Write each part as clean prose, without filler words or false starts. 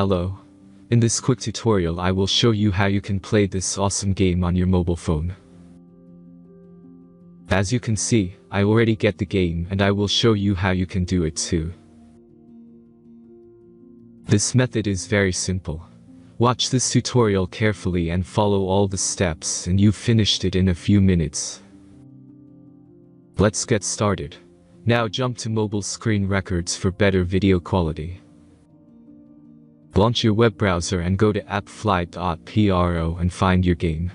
Hello. In this quick tutorial I will show you how you can play this awesome game on your mobile phone. As you can see, I already get the game and I will show you how you can do it too. This method is very simple. Watch this tutorial carefully and follow all the steps and you've finished it in a few minutes. Let's get started. Now jump to mobile screen records for better video quality. Launch your web browser and go to appflight.pro and find your game.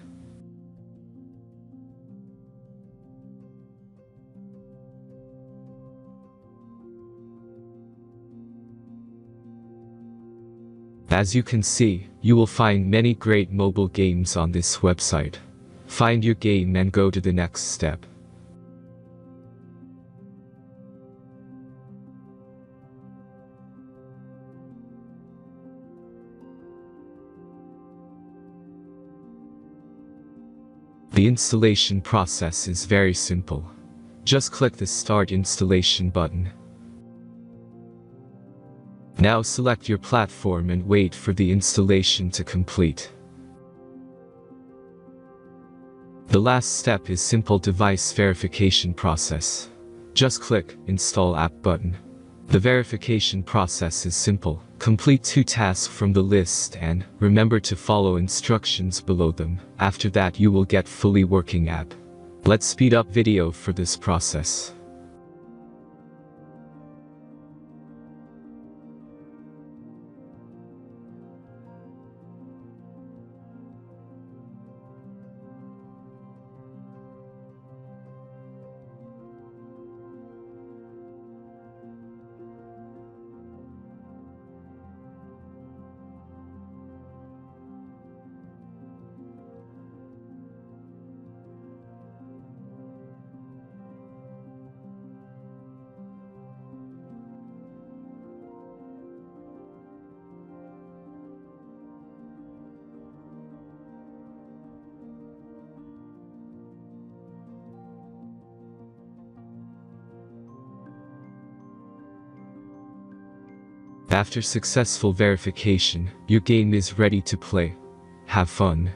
As you can see, you will find many great mobile games on this website. Find your game and go to the next step. The installation process is very simple. Just click the Start Installation button. Now select your platform and wait for the installation to complete. The last step is simple device verification process. Just click Install App button. The verification process is simple. Complete 2 tasks from the list and remember to follow instructions below them. After that you will get fully working app. Let's speed up video for this process. After successful verification, your game is ready to play. Have fun.